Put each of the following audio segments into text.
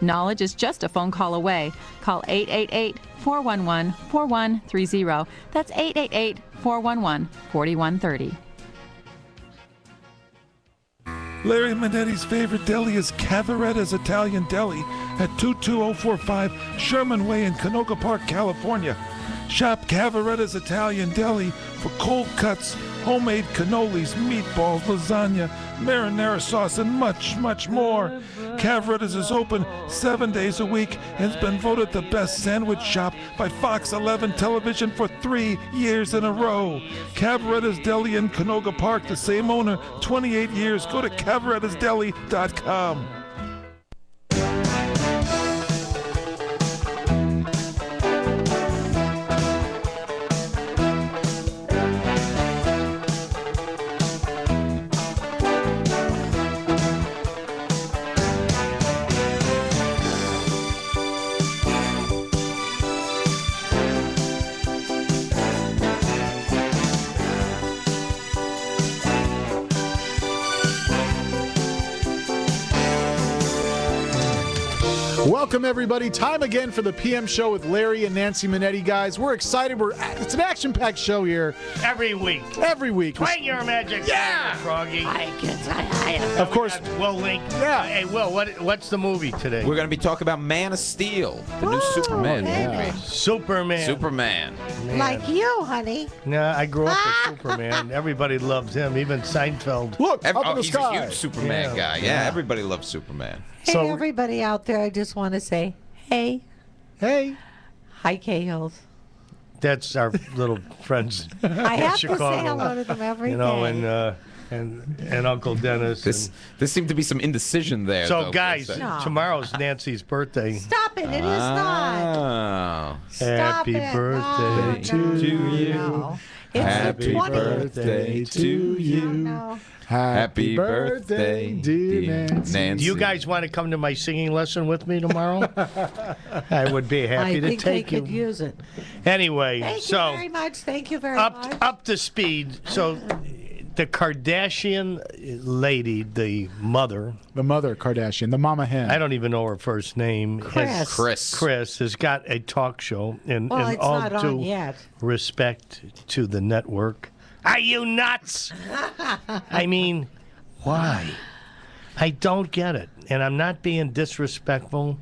Knowledge is just a phone call away. Call 888-411-4130. That's 888-411-4130. Larry Manetti's favorite deli is Cavaretta's Italian Deli at 22045 Sherman Way in Canoga Park, California. Shop Cavaretta's Italian Deli for cold cuts, homemade cannolis, meatballs, lasagna, marinara sauce, and much, much more. Cavaretta's is open 7 days a week and has been voted the best sandwich shop by Fox 11 Television for 3 years in a row. Cavaretta's Deli in Canoga Park, the same owner, 28 years. Go to cavarettasdeli.com. Welcome, everybody. Time again for the PM Show with Larry and Nancy Mannetti, guys. We're excited. It's an action-packed show here. Every week. Every week. Twang your magic. Yeah. Froggy. Hi, kids. Hi. Of course. Will Link. Yeah. Hey, Will, what's the movie today? We're going to be talking about Man of Steel, the new Superman movie. Superman. Man. Like you, honey. Nah, I grew up with Superman. Everybody loves him, even Seinfeld. Look, up in the he's sky. a huge Superman guy. Yeah, everybody loves Superman. Hey, So- everybody out there, I just want to say, hey. Hey. Hi, Cahills. That's our little friends I in have to Chicago. say hello to them every You know, day. and Uncle Dennis. There seemed to be some indecision there. So, though, guys, No. tomorrow's Nancy's birthday. Stop it. It is not. Oh. Stop Happy it. birthday No, to you. no. It's Happy the 20th. birthday to you. No. Happy birthday, dear Nancy. Do you guys want to come to my singing lesson with me tomorrow? I would be happy I to think take they you. could use it. Anyway, Thank so you very much. Thank you very much. up to speed. So the Kardashian lady, the mother, The mother Kardashian, the mama hen. I don't even know her first name. Chris. Chris has got a talk show, and Well, in it's all not on due yet. respect to the network. Are you nuts? I mean, why? I don't get it. And I'm not being disrespectful,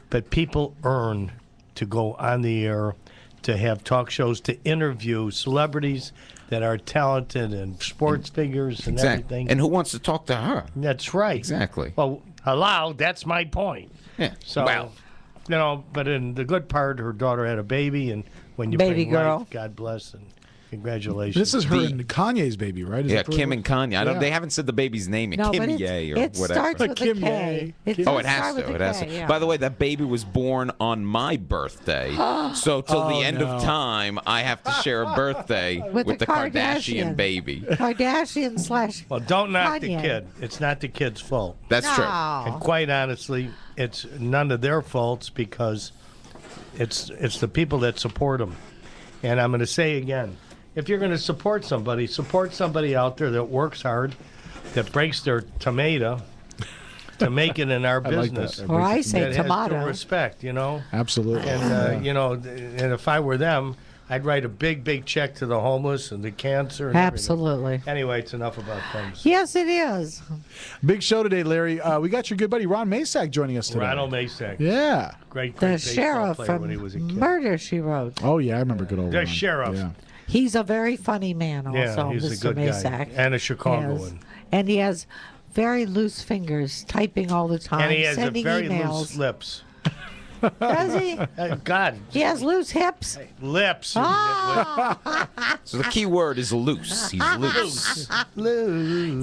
but people earn to go on the air, to have talk shows, to interview celebrities that are talented and sports figures and everything. And who wants to talk to her? That's right. Exactly. Well, hello, that's my point. Yeah. So, Well, you know, but in the good part, her daughter had a baby, and when you Baby bring girl. life, God bless, and congratulations. This is her and Kanye's baby, right? Is yeah, it Kim and Kanye. Yeah. They haven't said the baby's name yet. No, Kim but Ye or it whatever. starts with Kim a K. Ye. Oh, it has to. It has to. Yeah. By the way, that baby was born on my birthday. So till the end of time, I have to share a birthday With with the the Kardashian Kardashian. baby. Kardashian slash. Well, don't knock the Kanye. kid. It's not the kid's fault. That's true. And quite honestly, it's none of their faults because it's the people that support them. And I'm going to say again, if you're going to support somebody out there that works hard, that breaks their tomato to make it in our I like business. that. Or I say that has tomato. to respect, you know. Absolutely. And you know, and if I were them, I'd write a big check to the homeless and the cancer. And Absolutely. everything. Anyway, it's enough about them. Yes, it is. Big show today, Larry. We got your good buddy Ron Masak joining us today. Ronald Masak. Yeah. Great The baseball sheriff player from when he was a kid. Murder, She Wrote. Oh, yeah, I remember good old The Ron. sheriff. Yeah. He's a very funny man also, Yeah, he's Mr. a good Masak. guy. And a Chicagoan. Yes. And he has very loose fingers, typing all the time, And he has a sending very emails. loose lips. Does he? God. He has loose hips. Lips. Ah, So the key word is loose. He's loose.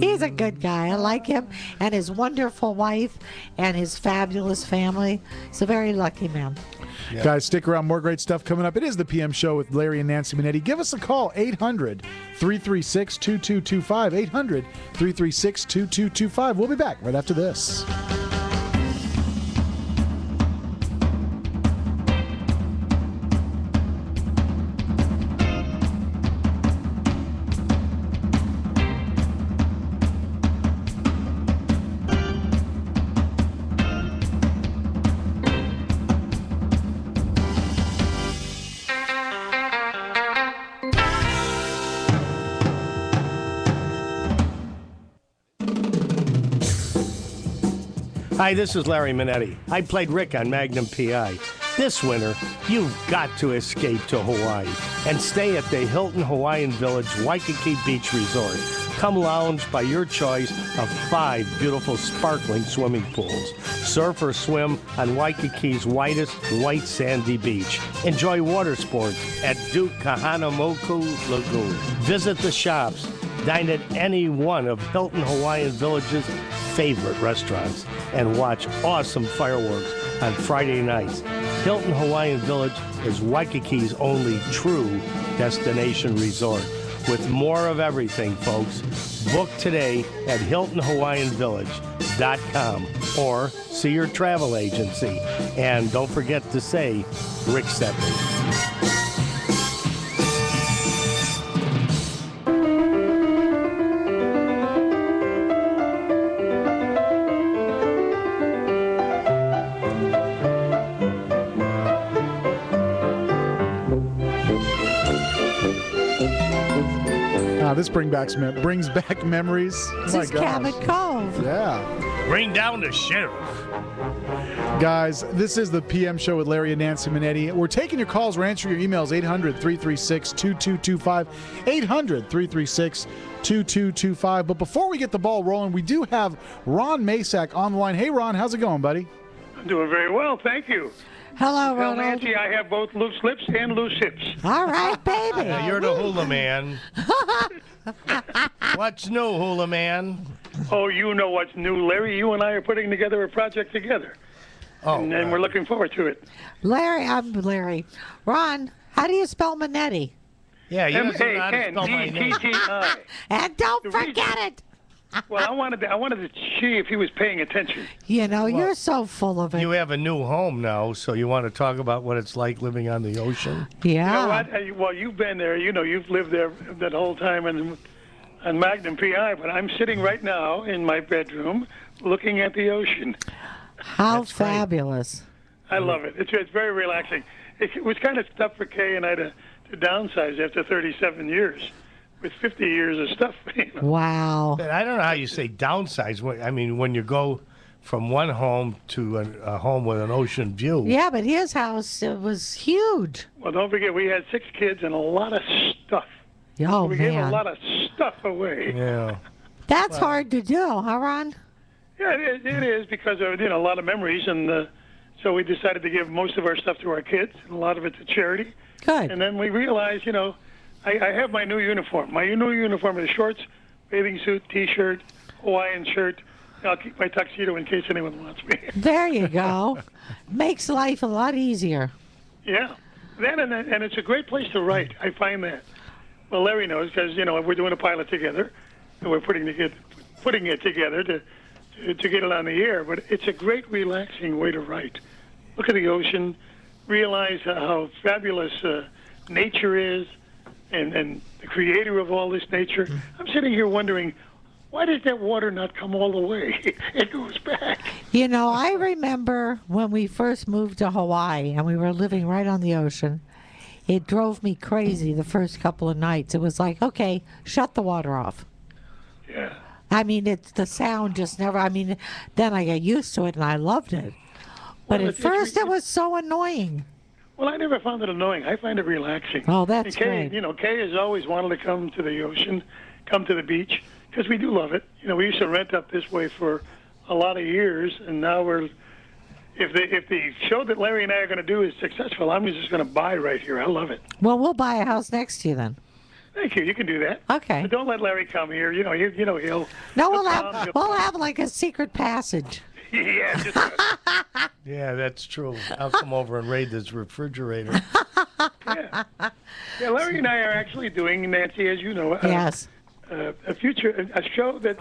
he's a good guy. I like him and his wonderful wife and his fabulous family. He's a very lucky man. Yeah. Guys, stick around. More great stuff coming up. It is the PM Show with Larry and Nancy Mannetti. Give us a call, 800-336-2225. 800-336-2225. We'll be back right after this. Hi, this is Larry Mannetti. I played Rick on Magnum PI. This winter, you've got to escape to Hawaii and stay at the Hilton Hawaiian Village Waikiki Beach Resort. Come lounge by your choice of 5 beautiful sparkling swimming pools. Surf or swim on Waikiki's widest white sandy beach. Enjoy water sports at Duke Kahanamoku Lagoon. Visit the shops. Dine at any one of Hilton Hawaiian Village's favorite restaurants and watch awesome fireworks on Friday nights. Hilton Hawaiian Village is Waikiki's only true destination resort. With more of everything, folks, book today at HiltonHawaiianVillage.com or see your travel agency. And don't forget to say, Rick sent me. This brings back memories. This is Cabot Cove. Yeah. Bring down the sheriff. Guys, this is the PM Show with Larry and Nancy Mannetti. We're taking your calls. We're answering your emails, 800-336-2225, 800-336-2225. But before we get the ball rolling, we do have Ron Masak on the line. Hey, Ron, how's it going, buddy? I'm doing very well, thank you. Hello, Tell Ronald. Nancy I have both loose lips and loose hips. All right, baby. You're the hula man. What's new, hula man? Oh, you know what's new, Larry. You and I are putting together a project together. Oh, and we're looking forward to it. Larry, I'm Larry. Ron, how do you spell Mannetti? Yeah, you don't know how to spell my name. M-A-N-E-T-T-I. And don't The forget reason- it. Well, I wanted to see if he was paying attention. You know, you're so full of it. You have a new home now, so you want to talk about what it's like living on the ocean? Yeah. You know what? Well, you've been there. You know, you've lived there that whole time on Magnum PI. But I'm sitting right now in my bedroom looking at the ocean. How That's great. fabulous. I love it. It's very relaxing. It was kind of tough for Kay and I to downsize after 37 years with 50 years of stuff. You know? Wow. But I don't know how you say downsize. I mean, when you go from one home to a home with an ocean view. Yeah, but his house, it was huge. Well, don't forget, we had 6 kids and a lot of stuff. Oh, We gave a man. lot of stuff away. Yeah. That's hard to do, huh, Ron? Yeah, it is because of a lot of memories, and so we decided to give most of our stuff to our kids, and a lot of it to charity. Good. And then we realized, I have my new uniform. My new uniform is shorts, bathing suit, T-shirt, Hawaiian shirt. I'll keep my tuxedo in case anyone wants me. There you go. Makes life a lot easier. Yeah, that and it's a great place to write. I find that. Well, Larry knows because we're doing a pilot together, and we're putting it together to get it on the air. But it's a great, relaxing way to write. Look at the ocean, realize how fabulous nature is, and the creator of all this nature. I'm sitting here wondering, why does that water not come all the way? It goes back. You know, I remember when we first moved to Hawaii and we were living right on the ocean. It drove me crazy the first couple of nights. It was like, okay, shut the water off. Yeah. I mean, it's the sound just never. I mean, then I got used to it and I loved it. But Well, at first it was so annoying. Well, I never found it annoying. I find it relaxing. Oh, that's and Kay, great. Kay has always wanted to come to the ocean, come to the beach, because we do love it. We used to rent up this way for a lot of years, and now if the show that Larry and I are going to do is successful, I'm just going to buy right here. I love it. Well, we'll buy a house next to you then. Thank you. You can do that. Okay. But don't let Larry come here. He'll. No, we'll come, have he'll- like a secret passage. Yeah. Just, Yeah, that's true. I'll come over and raid this refrigerator. yeah. Larry and I are actually doing, Nancy, as you know, Yes. a show that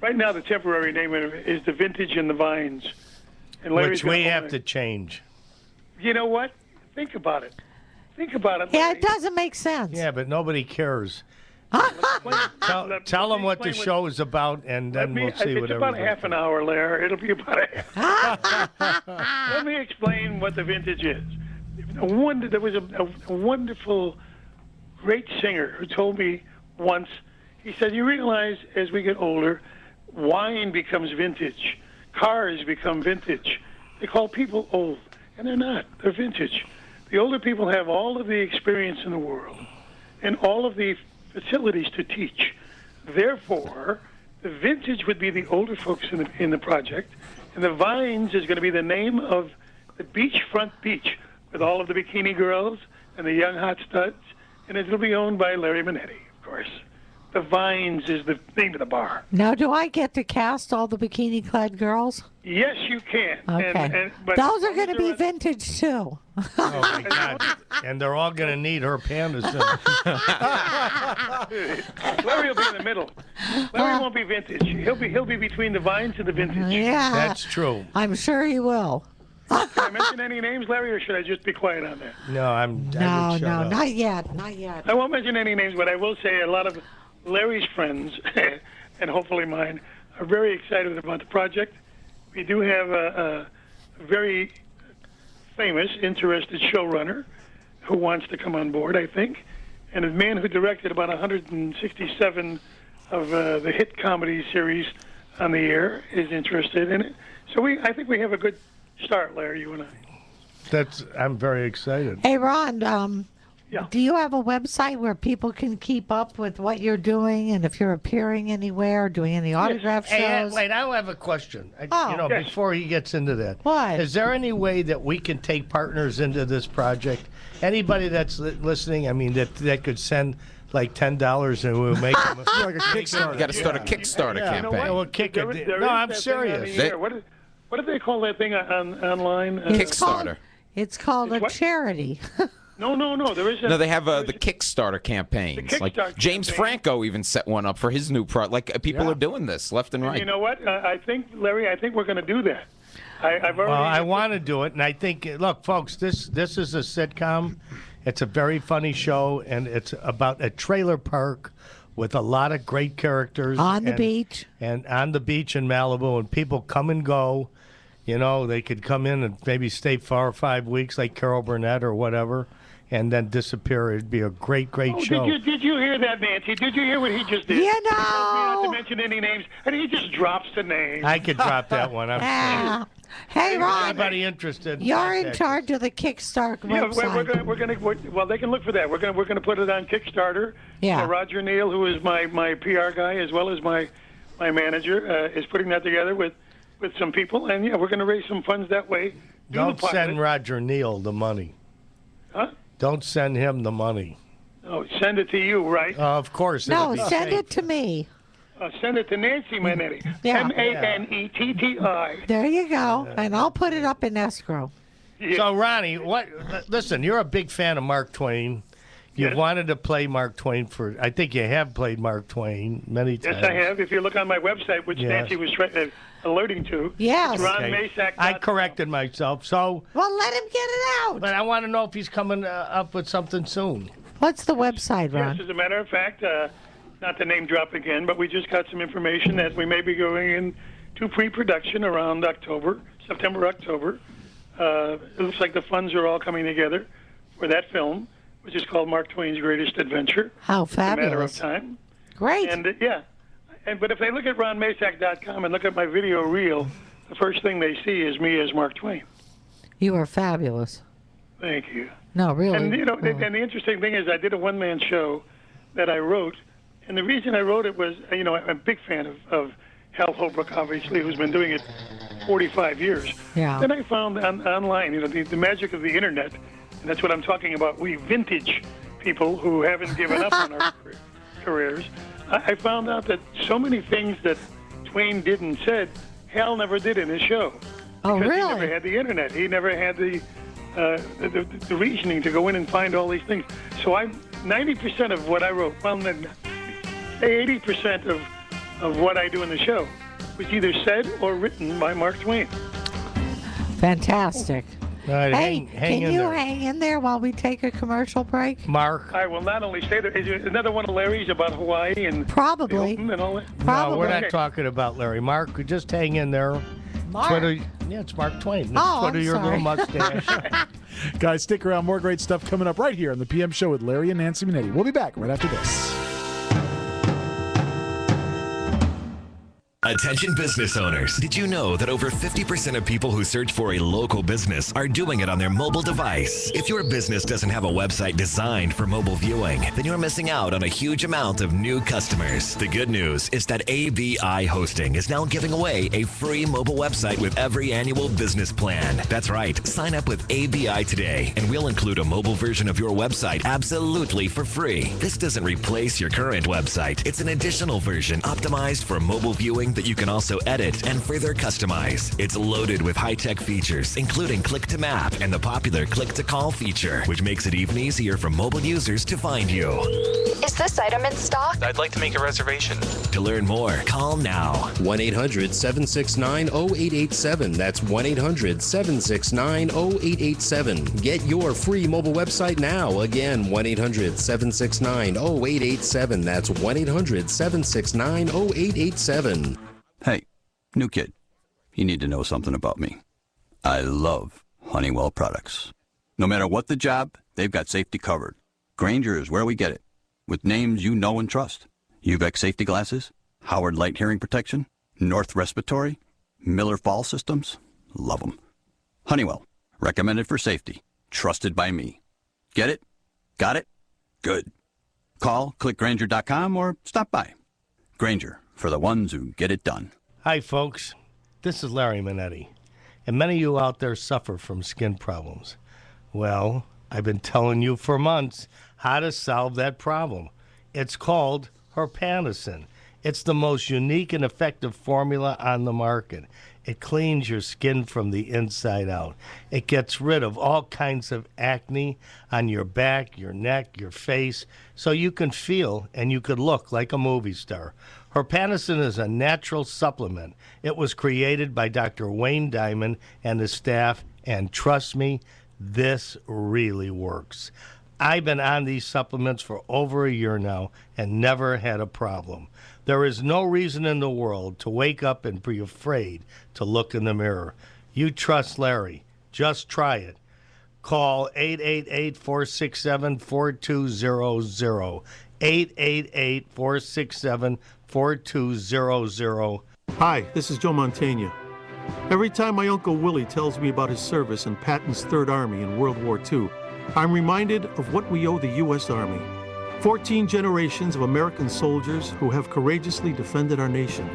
right now the temporary name of it is The Vintage and the Vines. And Larry's Which we gonna have own to it. change. You know what? Think about it. Think about it. Yeah, Larry. it doesn't make sense. Yeah, but nobody cares. Tell Let them me what the explain show is about, and then we'll see it's what about everybody half an hour, Larry. It'll be about a half. Let me explain what the vintage is. There was a wonderful, great singer who told me once, he said, you realize as we get older, wine becomes vintage, cars become vintage. They call people old, and they're not. They're vintage. The older people have all of the experience in the world and all of the facilities to teach. Therefore, the vintage would be the older folks in the project, and the Vines is going to be the name of the beachfront beach with all of the bikini girls and the young hot studs, and it'll be owned by Larry Mannetti, of course. The Vines is the name of the bar. Now, do I get to cast all the bikini-clad girls? Yes, you can. Okay. But those are going to be vintage, too. Oh, my God. And they're all going to need her pandas. Larry will be in the middle. Larry won't be vintage. He'll be between the Vines and the vintage. Yeah. That's true. I'm sure he will. Can I mention any names, Larry, or should I just be quiet on that? No, No, not yet. Not yet. I won't mention any names, but I will say a lot of Larry's friends, and hopefully mine, are very excited about the project. We do have a very famous, interested showrunner who wants to come on board, I think, and a man who directed about 167 of the hit comedy series on the air is interested in it. So I think we have a good start, Larry, you and I. I'm very excited. Hey, Ron, Yeah. do you have a website where people can keep up with what you're doing and if you're appearing anywhere, doing any autograph shows? Hey, wait, I have a question. Yes. Before he gets into that. What? Is there any way that we can take partners into this project? Anybody that's listening, I mean, that could send like $10 and we'll make them Like a Kickstarter. You got to start a Kickstarter You know campaign. what? We'll kick There it. is- there No, is I'm that thing serious. on the air. What do they call that thing online? Kickstarter. It's called a what? charity. No. There is. No, they have the Kickstarter campaigns. The like Kickstarter James campaign. Franco even set one up for his new project. Like people are doing this left and right. You know what? I think, Larry, we're going to do that. I've already. Well, I want to do it, and I think, look, folks, this is a sitcom. It's a very funny show, and it's about a trailer park with a lot of great characters. On the beach. And on the beach in Malibu, and people come and go. You know, they could come in and maybe stay 4 or 5 weeks like Carol Burnett or whatever, and then disappear. It'd be a great show. Did you hear that, Nancy? Did you hear what he just did? You He told me not to know. mention any names, and he just drops the name. I could drop that one. I'm Ah. Hey, Ron, Anybody interested? you're in contact charge of the Kickstarter Yeah, website. we're gonna. Well, they can look for that. We're gonna put it on Kickstarter. Yeah. Roger Neal, who is my PR guy as well as my manager, is putting that together with some people, and yeah, we're gonna raise some funds that way. Don't send Roger Neal the money. Huh? Don't send him the money. Oh, send it to you, right? Of course. No, it'll be send safe. it to me. Send it to Nancy Mannetti. Yeah. Manetti. There you go. And I'll put it up in escrow. Yeah. So, Ronnie, listen, you're a big fan of Mark Twain. You've Yes. wanted to play Mark Twain I think you have played Mark Twain many times. Yes, I have. If you look on my website, which Yes. Nancy was alerting to, Yes. it's Okay. ronmasak.com. I corrected myself. So, Well, let him get it out. but I want to know if he's coming up with something soon. What's the website, Ron? Yes, as a matter of fact, not to name drop again, but we just got some information that we may be going into pre-production around September, October. It looks like the funds are all coming together for that film, which is called Mark Twain's Greatest Adventure. How It's a matter of fabulous. time. Great. And but if they look at ronmasak.com and look at my video reel, the first thing they see is me as Mark Twain. You are fabulous. Thank you. No, really. And Oh. and the interesting thing is, I did a one-man show that I wrote, and the reason I wrote it was, I'm a big fan of Hal Holbrook, obviously, who's been doing it 45 years. Yeah. Then I found online, the magic of the internet, and that's what I'm talking about. We vintage people who haven't given up on our careers. I found out that so many things that Twain did and said, Hal never did in his show. Oh, Because really? He never had the internet. He never had the reasoning to go in and find all these things. So 90% of what I wrote, well, 80% of what I do in the show was either said or written by Mark Twain. Fantastic. All right, Hey, hang can in you there. hang in there while we take a commercial break? Mark. I will not only say that. Is there another one of Larry's about Hawaii and Probably. Hilton and all that? Probably. No, we're not Okay. talking about Larry. Mark, just hang in there. Mark. Twitter, yeah, it's Mark Twain. Oh, Twitter I'm your sorry. little mustache. Guys, stick around. More great stuff coming up right here on the PM Show with Larry and Nancy Manetti. We'll be back right after this. Attention business owners. Did you know that over 50% of people who search for a local business are doing it on their mobile device? If your business doesn't have a website designed for mobile viewing, then you're missing out on a huge amount of new customers. The good news is that ABI Hosting is now giving away a free mobile website with every annual business plan. That's right. Sign up with ABI today, and we'll include a mobile version of your website absolutely for free. This doesn't replace your current website. It's an additional version optimized for mobile viewing that you can also edit and further customize. It's loaded with high-tech features, including click-to-map and the popular click-to-call feature, which makes it even easier for mobile users to find you. Is this item in stock? I'd like to make a reservation. To learn more, call now. 1-800-769-0887. That's 1-800-769-0887. Get your free mobile website now. Again, 1-800-769-0887. That's 1-800-769-0887. Hey, new kid, you need to know something about me. I love Honeywell products. No matter what the job, they've got safety covered. Grainger is where we get it, with names you know and trust. UVEX safety glasses, Howard Light Hearing Protection, North Respiratory, Miller Fall Systems. Love them. Honeywell, recommended for safety, trusted by me. Get it? Got it? Good. Call, click Grainger.com, or stop by. Grainger, for the ones who get it done. Hi, folks. This is Larry Mannetti, and many of you out there suffer from skin problems. Well, I've been telling you for months how to solve that problem. It's called Herpanicin. It's the most unique and effective formula on the market. It cleans your skin from the inside out. It gets rid of all kinds of acne on your back, your neck, your face, so you can feel and you could look like a movie star. Herpanicin is a natural supplement. It was created by Dr. Wayne Diamond and his staff, and trust me, this really works. I've been on these supplements for over a year now and never had a problem. There is no reason in the world to wake up and be afraid to look in the mirror. You trust Larry. Just try it. Call 888-467-4200. 888-467-4200. Hi, this is Joe Mantegna. Every time my Uncle Willie tells me about his service in Patton's Third Army in World War II, I'm reminded of what we owe the U.S. Army. 14 generations of American soldiers who have courageously defended our nation.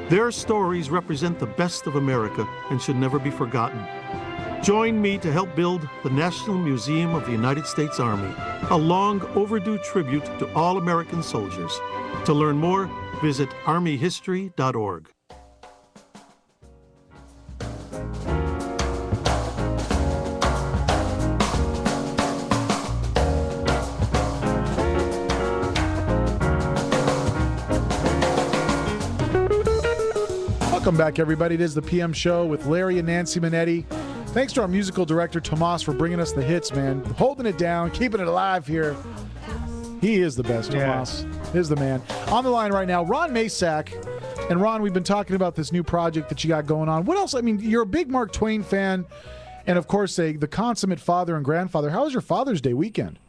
Their stories represent the best of America and should never be forgotten. Join me to help build the National Museum of the United States Army, a long overdue tribute to all American soldiers. To learn more, visit armyhistory.org. Welcome back, everybody. It is the PM Show with Larry and Nancy Mannetti. Thanks to our musical director, Tomas, for bringing us the hits, man. Holding it down, keeping it alive here. He is the best, Tomas. Is the man. On the line right now, Ron Masak. And Ron, we've been talking about this new project that you got going on. What else? I mean, you're a big Mark Twain fan, and of course, the consummate father and grandfather. How was your Father's Day weekend?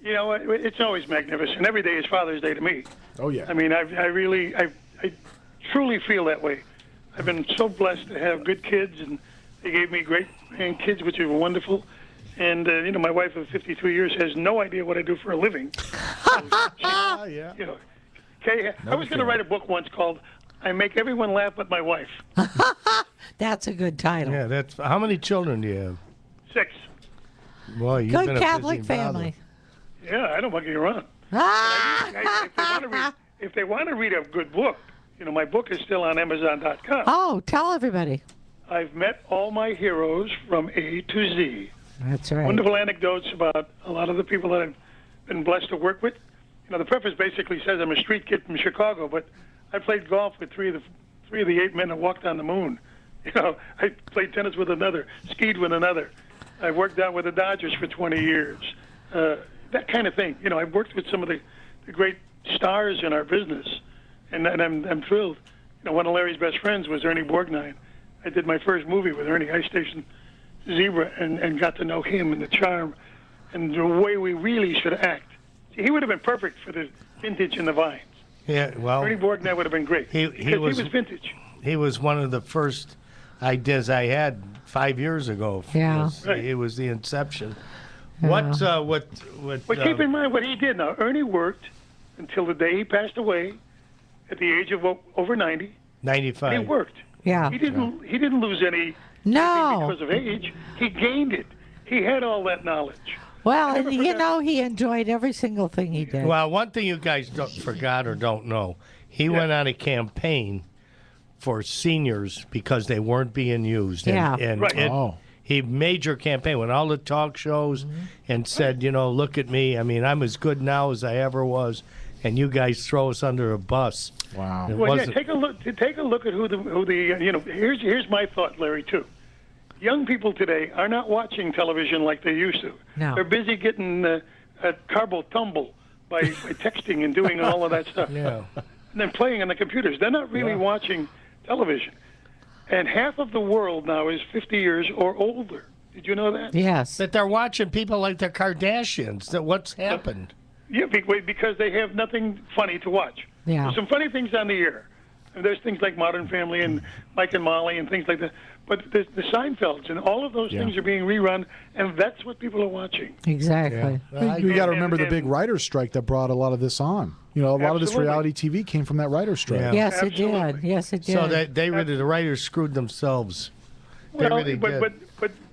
You know, it's always magnificent. Every day is Father's Day to me. Oh, yeah. I mean, I truly feel that way. I've been so blessed to have good kids, and they gave me great kids, which are wonderful. And, you know, my wife of 53 years has no idea what I do for a living. Yeah. You know, okay, I was going to write a book once called I Make Everyone Laugh But My Wife. That's a good title. Yeah, that's. How many children do you have? 6. Well, you've good been Catholic a busy family. Yeah, I don't monkey around. If they want to read a good book, you know, my book is still on Amazon.com. Oh, tell everybody. I've met all my heroes from A to Z. That's right. Wonderful anecdotes about a lot of the people that I've been blessed to work with. You know, the preface basically says I'm a street kid from Chicago, but I played golf with three of the 8 men that walked on the moon. You know, I played tennis with another, skied with another. I worked out with the Dodgers for 20 years. That kind of thing. You know, I've worked with some of the great stars in our business. And I'm thrilled. You know, one of Larry's best friends was Ernie Borgnine. I did my first movie with Ernie, Ice Station Zebra, and got to know him and the charm and the way we really should act. See, he would have been perfect for the vintage and the vines. Yeah, well, Ernie Borgnine would have been great. He was vintage. He was one of the first ideas I had 5 years ago. Yeah. It was the inception. Yeah. What? But keep in mind what he did. Now, Ernie worked until the day he passed away, at the age of over 90. 95. And he worked. Yeah. He didn't lose anything because of age. He gained it. He had all that knowledge. Well, and he enjoyed every single thing he did. Well, one thing you guys forgot or don't know, he went on a campaign for seniors because they weren't being used. He major campaign with all the talk shows and said, look at me. I mean, I'm as good now as I ever was, and you guys throw us under a bus. Wow. Well, take a look at who the here's my thought, Larry, too. Young people today are not watching television like they used to. No. They're busy getting a carbo tumble by texting and doing all of that stuff. Yeah. And then playing on the computers. They're not really watching television. And half of the world now is 50 years or older. Did you know that? Yes. That they're watching people like the Kardashians. What's happened? Yeah, because they have nothing funny to watch. Yeah. There's some funny things on the air. And there's things like Modern Family and Mike and Molly and things like that. But the Seinfelds and all of those things are being rerun, and that's what people are watching. Exactly. Yeah. You got to remember the big writer's strike that brought a lot of this on. A lot of this reality TV came from that writer's strike. Yeah. Yes, it did. Yes, it did. So the writers screwed themselves. They really did.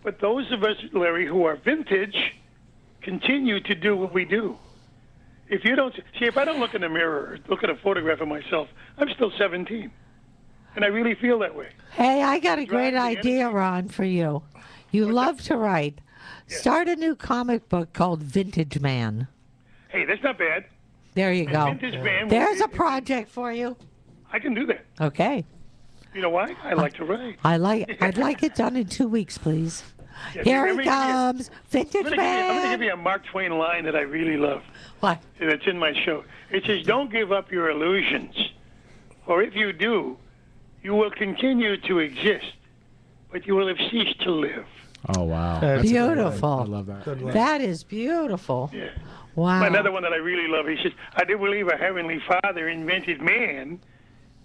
But those of us, Larry, who are vintage, continue to do what we do. If I don't look in the mirror, look at a photograph of myself, I'm still 17. And I really feel that way. Hey, I got a great idea, Ron, for you. You love to write. Yeah. Start a new comic book called Vintage Man. Hey, that's not bad. There you go. Vintage Man. There's a project for you. I can do that. Okay. You know why? I like to write. I'd like it done in 2 weeks, please. Yeah, here he comes, Vintage Man. I'm going to give you a Mark Twain line that I really love. What? That's in my show. It says, "Don't give up your illusions, for if you do, you will continue to exist, but you will have ceased to live." Oh, wow. That's beautiful. I love that. That is beautiful. Yeah. Wow. Another one that I really love, he says, "I do believe our Heavenly Father invented man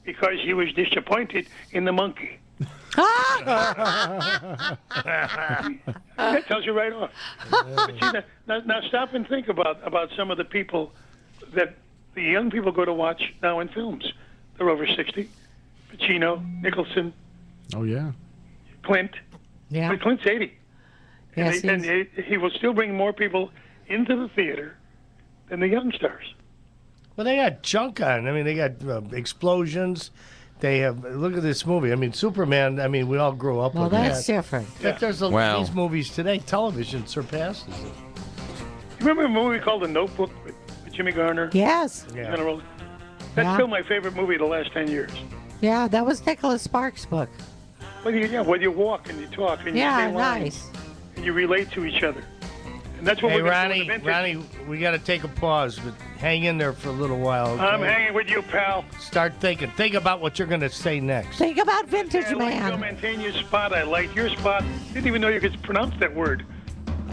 because he was disappointed in the monkey." That tells you right off. But see, now stop and think about some of the people that the young people go to watch now in films. They're over 60. Pacino, Nicholson. Oh, yeah. Clint. Yeah. But Clint's 80. Yes, and he will still bring more people into the theater than the young stars. Well, they got junk on. I mean, they got explosions. They have, look at this movie. I mean, Superman, we all grew up with that. Well, that's different. But there's these movies today, television surpasses it. You remember a movie called The Notebook with Jimmy Garner? Yes. Yeah. That's still my favorite movie of the last 10 years. Yeah, that was Nicholas Sparks' book. Well, you walk and you talk and you say lines nice. And you relate to each other. And that's what hey, we're Ronnie, we got to take a pause, but hang in there for a little while. Okay? I'm hanging with you, pal. Start thinking. Think about what you're going to say next. Think about Vintage Man. I like Joe Mantegna's spot. I like your spot. Didn't even know you could pronounce that word.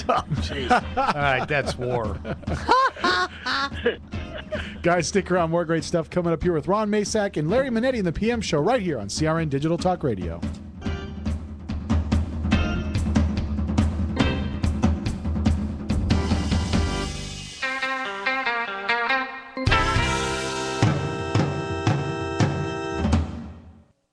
Oh, jeez. All right, that's war. Guys, stick around. More great stuff coming up here with Ron Masak and Larry Mannetti in the PM Show right here on CRN Digital Talk Radio.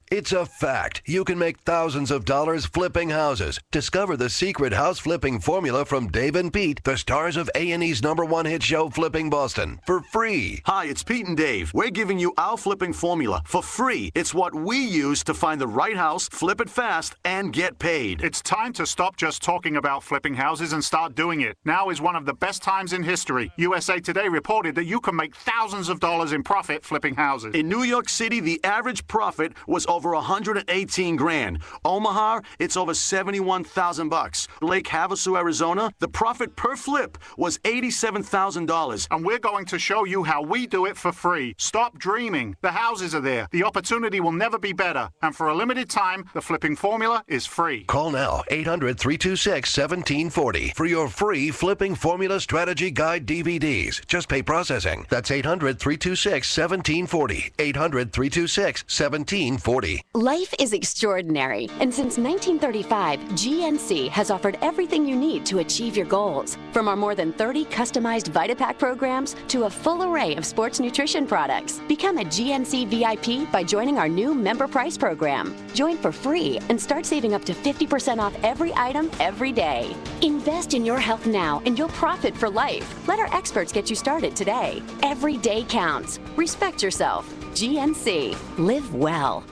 It's a fact. You can make thousands of dollars flipping houses. Discover the secret house flipping formula from Dave and Pete, the stars of A&E's #1 hit show, Flipping Boston, for free. Hi, it's Pete and Dave. We're giving you our flipping formula for free. It's what we use to find the right house, flip it fast, and get paid. It's time to stop just talking about flipping houses and start doing it. Now is one of the best times in history. USA Today reported that you can make thousands of dollars in profit flipping houses. In New York City, the average profit was over over 118 grand. Omaha, it's over 71,000 bucks. Lake Havasu, Arizona, the profit per flip was $87,000. And we're going to show you how we do it for free. Stop dreaming. The houses are there. The opportunity will never be better. And for a limited time, the flipping formula is free. Call now, 800-326-1740 for your free Flipping Formula Strategy Guide DVDs. Just pay processing. That's 800-326-1740. 800-326-1740. Life is extraordinary, and since 1935, GNC has offered everything you need to achieve your goals. From our more than 30 customized VitaPack programs to a full array of sports nutrition products. Become a GNC VIP by joining our new member price program. Join for free and start saving up to 50% off every item every day. Invest in your health now and you'll profit for life. Let our experts get you started today. Every day counts. Respect yourself. GNC. Live well.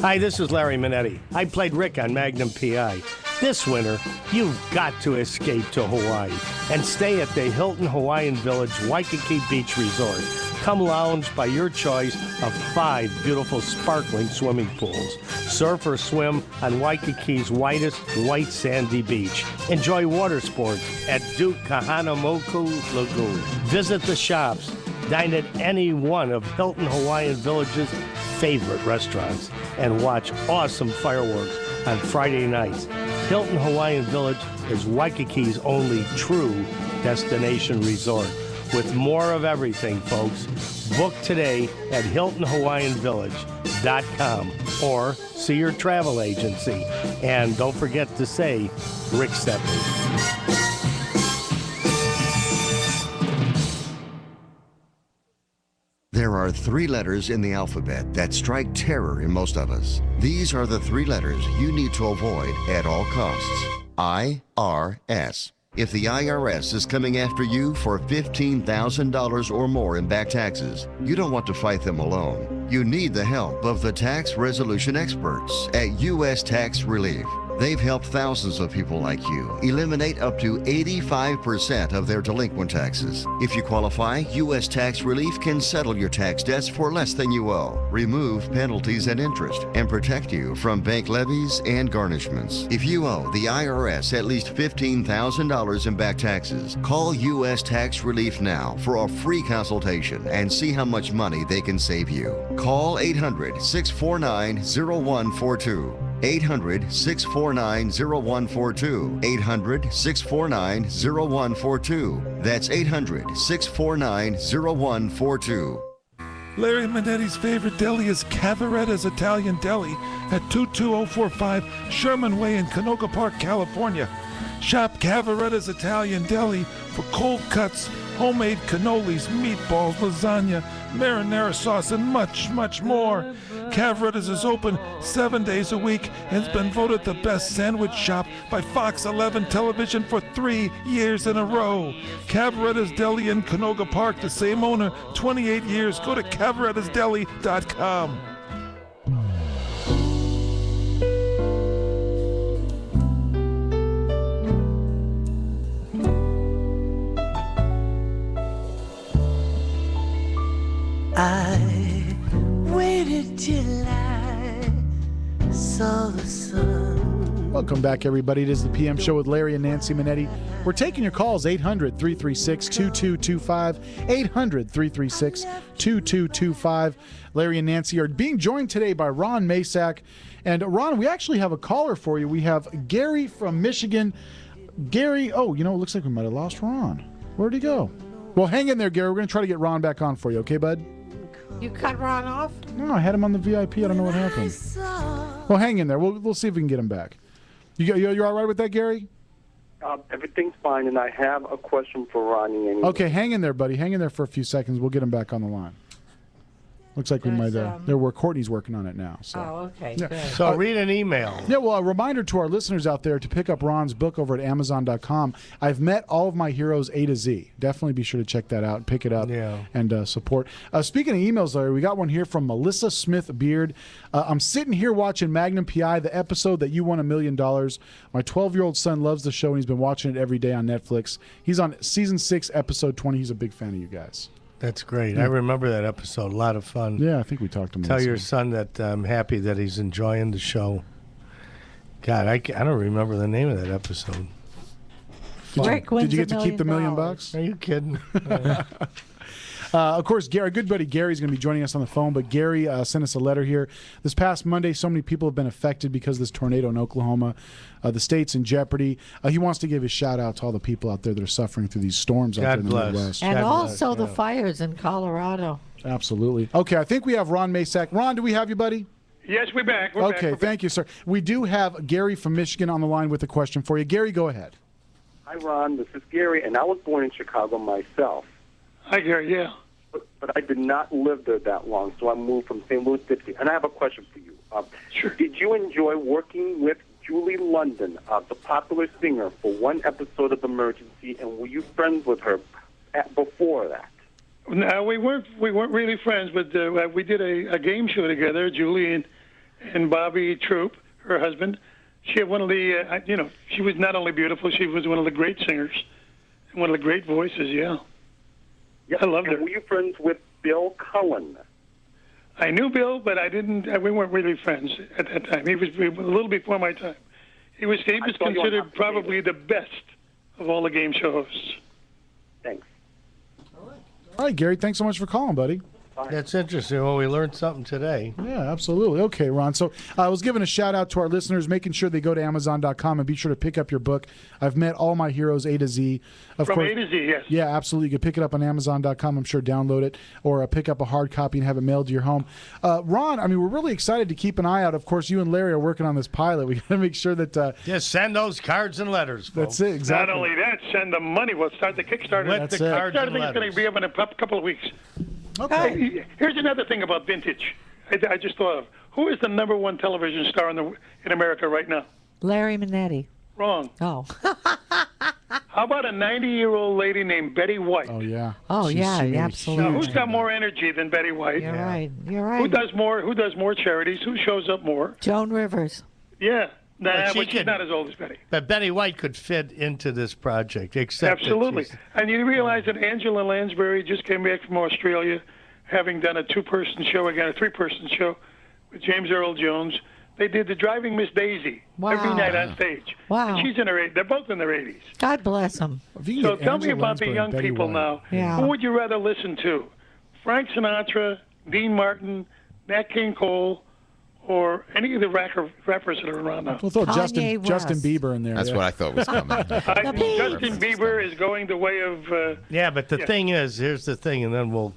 Hi, this is Larry Mannetti. I played Rick on Magnum PI. This winter, you've got to escape to Hawaii and stay at the Hilton Hawaiian Village Waikiki Beach Resort. Come lounge by your choice of 5 beautiful sparkling swimming pools. Surf or swim on Waikiki's whitest white sandy beach. Enjoy water sports at Duke Kahanamoku Lagoon. Visit the shops. Dine at any one of Hilton Hawaiian Village's favorite restaurants and watch awesome fireworks on Friday nights. Hilton Hawaiian Village is Waikiki's only true destination resort. With more of everything, folks. Book today at HiltonHawaiianVillage.com or see your travel agency. And don't forget to say, Rick sent me. There are 3 letters in the alphabet that strike terror in most of us. These are the 3 letters you need to avoid at all costs. IRS. If the IRS is coming after you for $15,000 or more in back taxes, you don't want to fight them alone. You need the help of the tax resolution experts at U.S. Tax Relief. They've helped thousands of people like you eliminate up to 85% of their delinquent taxes. If you qualify, U.S. Tax Relief can settle your tax debts for less than you owe, remove penalties and interest, and protect you from bank levies and garnishments. If you owe the IRS at least $15,000 in back taxes, call U.S. Tax Relief now for a free consultation and see how much money they can save you. Call 800-649-0142. 800-649-0142. 800-649-0142. That's 800-649-0142. Larry Manetti's favorite deli is Cavaretta's Italian Deli at 22045 Sherman Way in Canoga Park, California. Shop Cavaretta's Italian Deli for cold cuts, homemade cannolis, meatballs, lasagna, marinara sauce, and much, much more. Cavaretta's is open 7 days a week and has been voted the best sandwich shop by Fox 11 Television for 3 years in a row. Cavaretta's Deli in Canoga Park, the same owner, 28 years. Go to cavarettasdeli.com. I waited till I saw the sun. Welcome back, everybody. It is the PM Show with Larry and Nancy Mannetti. We're taking your calls, 800-336-2225, 800-336-2225. Larry and Nancy are being joined today by Ron Masak. And Ron, we actually have a caller for you. We have Gary from Michigan. Gary, it looks like we might have lost Ron. Where'd he go? Well, hang in there, Gary. We're going to try to get Ron back on for you, okay, bud? You cut Ron off? No, I had him on the VIP. I don't know what happened. Well, hang in there. We'll see if we can get him back. You're all right with that, Gary? Everything's fine, and I have a question for Ronnie. Anyway. Okay, hang in there, buddy. Hang in there for a few seconds. We'll get him back on the line. Looks like we might. Courtney's working on it now. So. Oh, okay. Yeah. Good. So read an email. Yeah, well, a reminder to our listeners out there to pick up Ron's book over at Amazon.com. I've met all of my heroes A to Z. Definitely be sure to check that out and pick it up and support. Speaking of emails, Larry, we got one here from Melissa Smith Beard. I'm sitting here watching Magnum PI, the episode that you won $1 million. My 12-year-old son loves the show, and he's been watching it every day on Netflix. He's on Season 6, Episode 20. He's a big fan of you guys. That's great. I remember that episode. A lot of fun. Yeah, I think we talked to him. Tell once. your son that I'm happy that he's enjoying the show. God, I don't remember the name of that episode. Did you get to keep the $1 million? Are you kidding? Of course, our good buddy Gary's going to be joining us on the phone, but Gary sent us a letter here. This past Monday, so many people have been affected because of this tornado in Oklahoma. The state's in jeopardy. He wants to give a shout-out to all the people out there that are suffering through these storms out there in the Midwest. And also the fires in Colorado. Absolutely. Okay, I think we have Ron Masak. Ron, do we have you, buddy? Yes, we're back. Okay, thank you, sir. We do have Gary from Michigan on the line with a question for you. Gary, go ahead. Hi, Ron. This is Gary, and I was born in Chicago myself. Hi, Gary. Yeah. But I did not live there that long, so I moved from St. Louis, Dixie. And I have a question for you. Sure. Did you enjoy working with Julie London, the popular singer, for one episode of Emergency, and were you friends with her before that? No, we weren't really friends, but we did a game show together, Julie and Bobby Troop, her husband. She had one of the, she was not only beautiful, she was one of the great singers and one of the great voices, yeah. Yeah, I loved her. Were you friends with Bill Cullen? I knew Bill, but we weren't really friends at that time. He was a little before my time. He was considered probably the best of all the game show hosts. Thanks. All right, Gary, thanks so much for calling, buddy. That's interesting. Well, we learned something today. Yeah, absolutely. Okay, Ron. So I was giving a shout-out to our listeners, making sure they go to Amazon.com and be sure to pick up your book. I've met all my heroes A to Z. From A to Z, yes. Yeah, absolutely. You can pick it up on Amazon.com, I'm sure, download it, or pick up a hard copy and have it mailed to your home. Ron, I mean, we're really excited to keep an eye out. Of course, you and Larry are working on this pilot. We got to make sure that... Just send those cards and letters, folks. That's it, exactly. Not only that, send the money. We'll start the Kickstarter. With the cards and Kickstarter thing is going to be up in a couple of weeks. Okay. Here's another thing about vintage. I just thought of. Who is the #1 television star in America right now? Larry Mannetti. Wrong. Oh. How about a 90-year-old lady named Betty White? Oh, yeah. Oh, yeah, absolutely. Now, who's got more energy than Betty White? You're right. You're right. Who does more charities? Who shows up more? Joan Rivers. Yeah. But she's not as old as Betty. But Betty White could fit into this project, except absolutely. And you realize that Angela Lansbury just came back from Australia, having done a 2-person show, again a 3-person show with James Earl Jones. They did the Driving Miss Daisy every night on stage. Wow. And she's in her. They're both in their 80s. God bless them. So tell me about the young people now. Yeah. Who would you rather listen to? Frank Sinatra, Dean Martin, Nat King Cole, or any of the rappers that are around now? We'll throw Justin Bieber in there. That's what I thought was coming. Justin Bieber is going the way of... yeah, but the thing is, here's the thing, and then we'll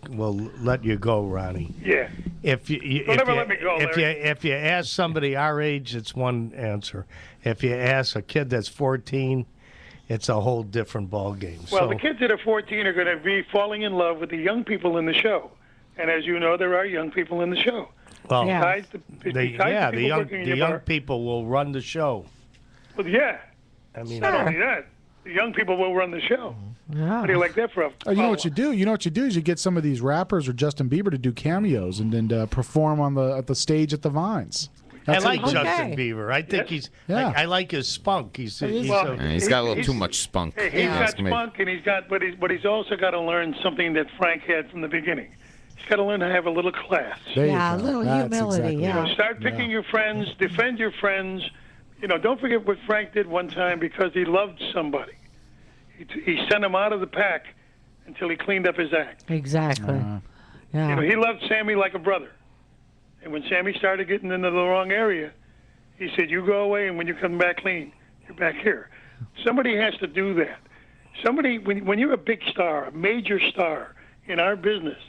let you go, Ronnie. Yeah. If you let me go, if you ask somebody our age, it's one answer. If you ask a kid that's 14, it's a whole different ball game. Well, the kids that are 14 are going to be falling in love with the young people in the show. And as you know, there are young people in the show. Well, the young people will run the show. Well, yeah. I mean, not only that, the young people will run the show. Yeah. How do you like that for a you know what you do? You know what you do is you get some of these rappers or Justin Bieber to do cameos and then perform at the stage at the Vines. I like Justin Bieber. I think he's. Yeah. I like his spunk. He's got a little too much spunk. He's got spunk, and but he's also got to learn something that Frank had from the beginning. He's got to learn to have a little class. A little humility. Yeah. Start picking your friends. Defend your friends. Don't forget what Frank did one time because he loved somebody. He sent him out of the pack until he cleaned up his act. Exactly. Yeah. He loved Sammy like a brother. And when Sammy started getting into the wrong area, he said, "You go away, and when you come back clean, you're back here." Somebody has to do that. Somebody, when you're a big star, a major star in our business,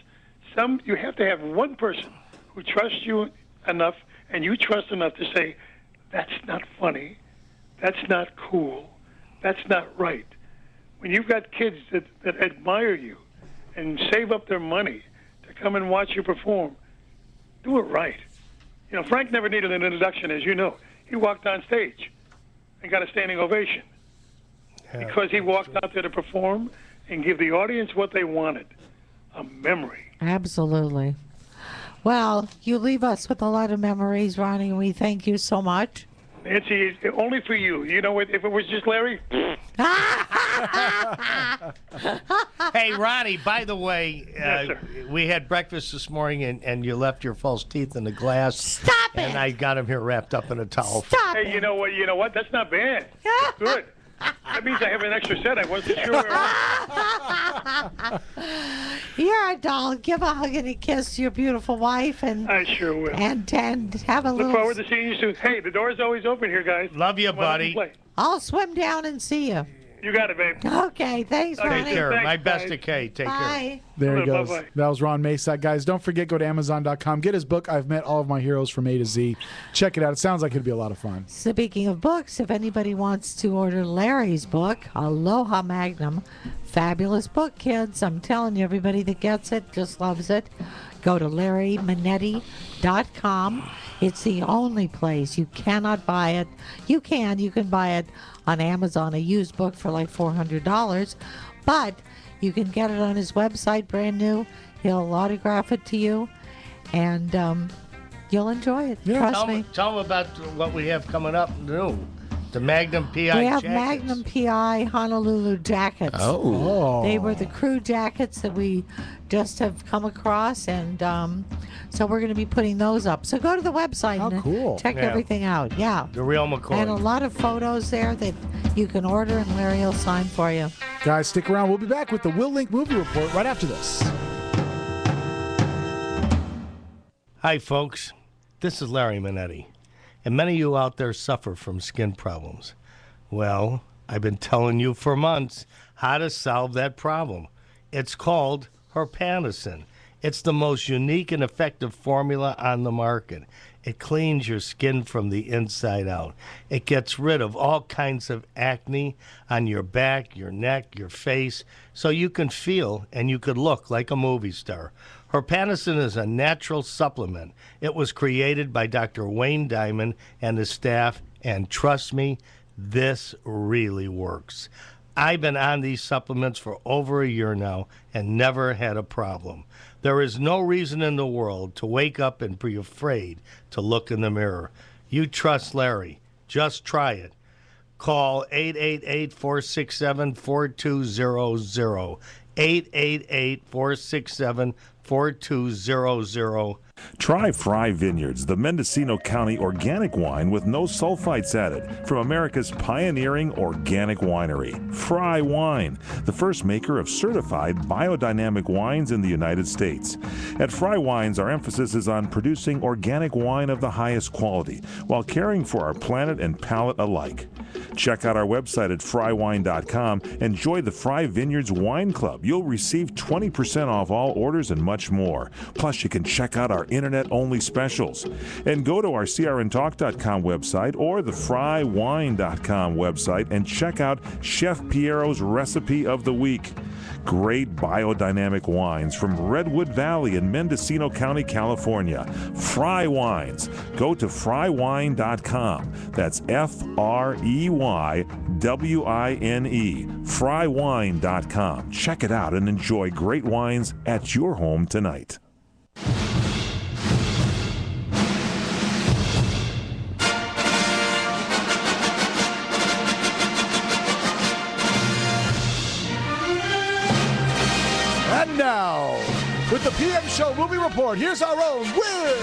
you have to have one person who trusts you enough, and you trust enough to say, "That's not funny. That's not cool. That's not right." When you've got kids that admire you and save up their money to come and watch you perform, do it right. Frank never needed an introduction, as you know. He walked on stage and got a standing ovation because he walked out there to perform and give the audience what they wanted, a memory. Absolutely. Well, you leave us with a lot of memories, Ronnie, and we thank you so much. Nancy, only for you. If it was just Larry... Hey, Ronnie, by the way, Yes, we had breakfast this morning, and you left your false teeth in the glass. Stop and it! And I got them here wrapped up in a towel. Stop Hey, you know what? You know what? That's not bad. That's good. That means I have an extra set. I wasn't sure where. You're a doll. Give a hug and a kiss to your beautiful wife, and I sure will. And have a Look little. forward to seeing you soon. Hey, the door's always open here, guys. Love you, Come on up and buddy. play. I'll swim down and see you. You got it, babe. Okay, thanks, Ronnie. Take care. Thanks, My best guys. to Kate. Take care. Bye. There he goes. Bye-bye. That was Ron Masak. Guys, don't forget, go to Amazon.com. Get his book, I've Met All of My Heroes from A to Z. Check it out. It sounds like it'd be a lot of fun. Speaking of books, if anybody wants to order Larry's book, Aloha Magnum, fabulous book, kids. I'm telling you, everybody that gets it just loves it. Go to LarryMannetti.com. It's the only place. You cannot buy it. You can buy it on Amazon, a used book for like $400, but you can get it on his website, brand new. He'll autograph it to you, and you'll enjoy it. Trust me. Tell them about what we have coming up new. The Magnum PI We have jackets. Magnum PI Honolulu jackets. Oh. They were the crew jackets that we just have come across, and so we're going to be putting those up. So go to the website and check Yeah. everything out. Yeah. The real McCoy. And a lot of photos there that you can order, and Larry will sign for you. Guys, stick around. We'll be back with the Will Link Movie Report right after this. Hi, folks. This is Larry Mannetti. And many of you out there suffer from skin problems. Well, I've been telling you for months how to solve that problem. It's called Herpanicin. It's the most unique and effective formula on the market. It cleans your skin from the inside out. It gets rid of all kinds of acne on your back, your neck, your face, so you can feel and you could look like a movie star. Herpanicin is a natural supplement. It was created by Dr. Wayne Diamond and his staff, and trust me, this really works. I've been on these supplements for over a year now and never had a problem. There is no reason in the world to wake up and be afraid to look in the mirror. You trust Larry. Just try it. Call 888-467-4200. 888-467-4200. Try Fry Vineyards, the Mendocino County organic wine with no sulfites added from America's pioneering organic winery. Fry Wine, the first maker of certified biodynamic wines in the United States. At Fry Wines, our emphasis is on producing organic wine of the highest quality while caring for our planet and palate alike. Check out our website at frywine.com and join the Fry Vineyards Wine Club. You'll receive 20% off all orders and much more. Plus, you can check out our internet-only specials. And go to our crntalk.com website or the frywine.com website and check out Chef Piero's Recipe of the Week. Great biodynamic wines from Redwood Valley in Mendocino County, California. Fry Wines. Go to frywine.com. That's FREYWINE. Frywine.com. Check it out and enjoy great wines at your home tonight. And now, with the PM Show Movie Report, here's our own Will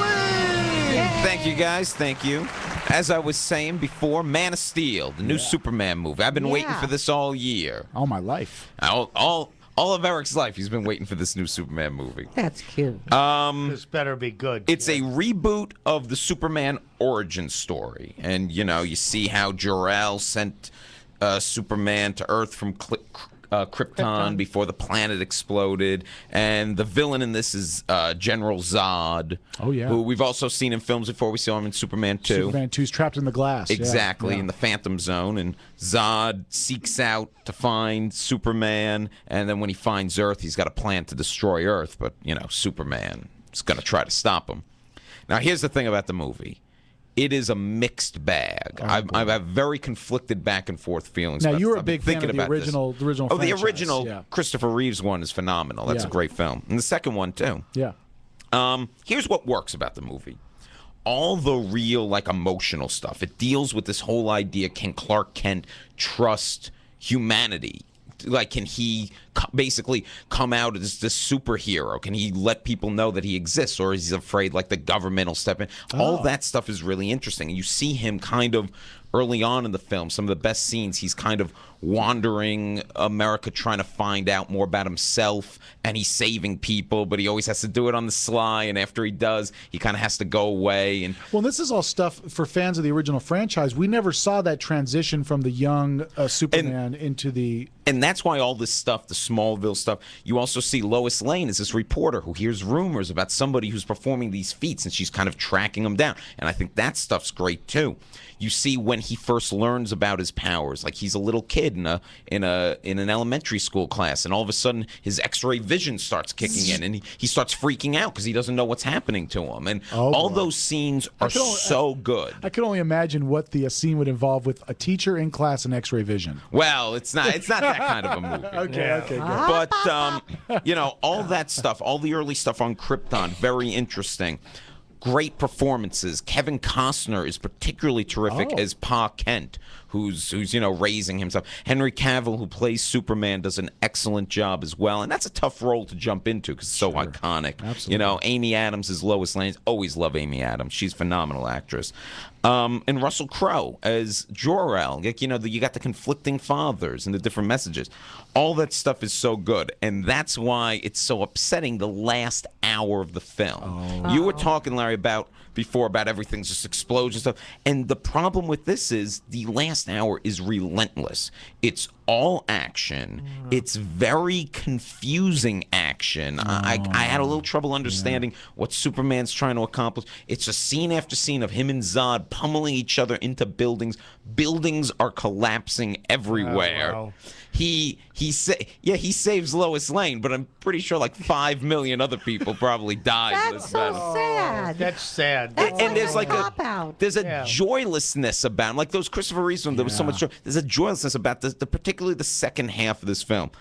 Link. Thank you, guys. Thank you. As I was saying before, Man of Steel, the new Superman movie. I've been waiting for this all year. All my life. All of Eric's life, he's been waiting for this new Superman movie. That's cute. This better be good. It's a reboot of the Superman origin story. And, you know, you see how Jor-El sent Superman to Earth from Krypton before the planet exploded. And the villain in this is General Zod. Oh, yeah. Who we've also seen in films before. We saw him in Superman 2. Superman 2's trapped in the glass. Exactly, Yeah. in the Phantom Zone. And Zod seeks out to find Superman. And then when he finds Earth, he's got a plan to destroy Earth. But, you know, Superman is going to try to stop him. Now, here's the thing about the movie. It is a mixed bag. I have very conflicted back and forth feelings. Now, about you were this. a big fan of the original Oh, the franchise, original yeah. Christopher Reeves one is phenomenal. That's a great film. And the second one, too. Yeah. Here's what works about the movie. all the real like emotional stuff. It deals with this whole idea: can Clark Kent trust humanity? Like, can he basically come out as this superhero? Can he let people know that he exists, or is he afraid like the government will step in? All that stuff is really interesting. And you see him kind of early on in the film, some of the best scenes, he's kind of wandering America trying to find out more about himself, and he's saving people, but he always has to do it on the sly, and after he does, he kind of has to go away. And well, this is all stuff for fans of the original franchise. We never saw that transition from the young Superman into the... And that's why all this stuff, the Smallville stuff, you also see Lois Lane as this reporter who hears rumors about somebody who's performing these feats, and she's kind of tracking them down. And I think that stuff's great, too. You see when he first learns about his powers, like he's a little kid in an elementary school class, and all of a sudden his X-ray vision starts kicking in, and he starts freaking out because he doesn't know what's happening to him. And all those scenes are so good. I can only imagine what the scene would involve with a teacher in class and X-ray vision. Well, it's not that kind of a movie. Okay, good. But you know, all that stuff, all the early stuff on Krypton, very interesting. Great performances. Kevin Costner is particularly terrific as Pa Kent, who's raising himself. Henry Cavill, who plays Superman, does an excellent job as well, and that's a tough role to jump into because it's so iconic. Absolutely. You know, Amy Adams is Lois Lane. Always love Amy Adams. She's a phenomenal actress. And Russell Crowe as Jor-El. Like, you know, you got the conflicting fathers and the different messages. All that stuff is so good, and that's why it's so upsetting the last hour of the film. You were talking, Larry, before about everything's just explosion stuff, and the problem with this is the last hour is relentless. It's all action. It's very confusing action. I had a little trouble understanding what Superman's trying to accomplish. It's just scene after scene of him and Zod pummeling each other into buildings. Buildings are collapsing everywhere. Wow. He saves Lois Lane, but I'm pretty sure like 5 million other people probably died. That's so sad. That's sad. And there's like cop-out. there's a joylessness about him. Like those Christopher Reeves ones, there was so much joy. There's a joylessness about the particularly the second half of this film.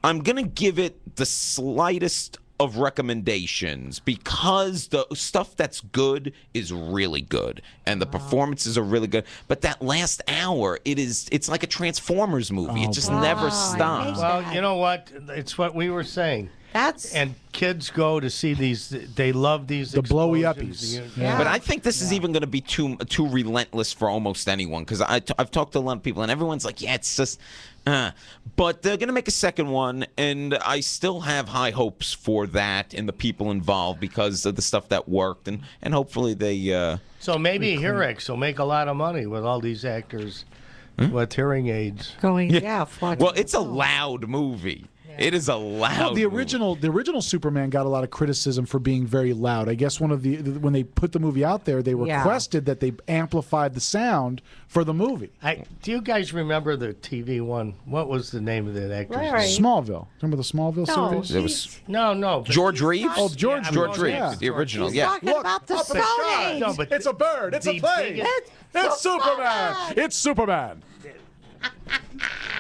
I'm gonna give it the slightest of recommendations because the stuff that's good is really good and the performances are really good, but that last hour it's like a Transformers movie. It just never stops. Well, you know what? It's what we were saying. And kids go to see these. They love these. The blowy explosions. uppies. But I think this is even going to be too relentless for almost anyone because I've talked to a lot of people and everyone's like, yeah, it's just. But they're going to make a second one, and I still have high hopes for that and the people involved because of the stuff that worked, and hopefully they. So maybe Hirix will make a lot of money with all these actors with hearing aids. Going deaf. Well, it's a loud movie. It is a loud. Well, the original Superman got a lot of criticism for being very loud. I guess when they put the movie out there, they requested that they amplified the sound for the movie. Do you guys remember the TV one? What was the name of that actor's name? Smallville. Remember the Smallville series? It was no. George Reeves. Oh, George Reeves, yeah. the original. He's yeah. talking about the Stone Age. No, but it's a bird. It's a plane. It's Superman. It's Superman.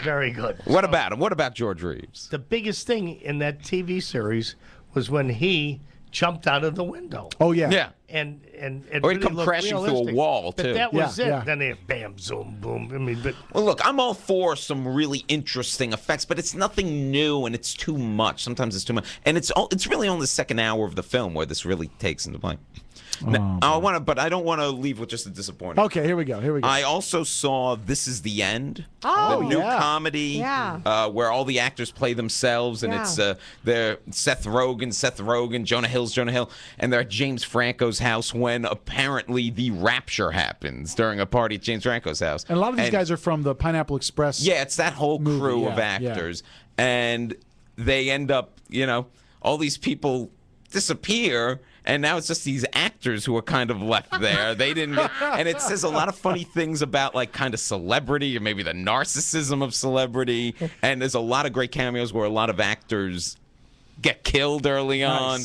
Very good. What about him? What about George Reeves? The biggest thing in that TV series was when he jumped out of the window. Oh yeah. Yeah. And Or really he'd come looked crashing through a realistic. wall, But too. that was Yeah, it. yeah. Then they bam, zoom, boom. I mean, but Well, look, I'm all for some really interesting effects, but it's nothing new and it's too much. Sometimes it's too much, and it's really only the second hour of the film where this really takes into play. Now, but I don't want to leave with just a disappointment. Okay, here we go. I also saw This Is the End, Oh, the new yeah. comedy where all the actors play themselves, and it's they're Seth Rogen, Jonah Hill, and they're at James Franco's house when apparently the rapture happens during a party at James Franco's house. And a lot of these guys are from the Pineapple Express. Yeah, it's that whole crew of actors, and they end up, all these people disappear. And now it's just these actors who are kind of left there. They didn't and it says a lot of funny things about like kind of celebrity or maybe the narcissism of celebrity. And there's a lot of great cameos where a lot of actors get killed early on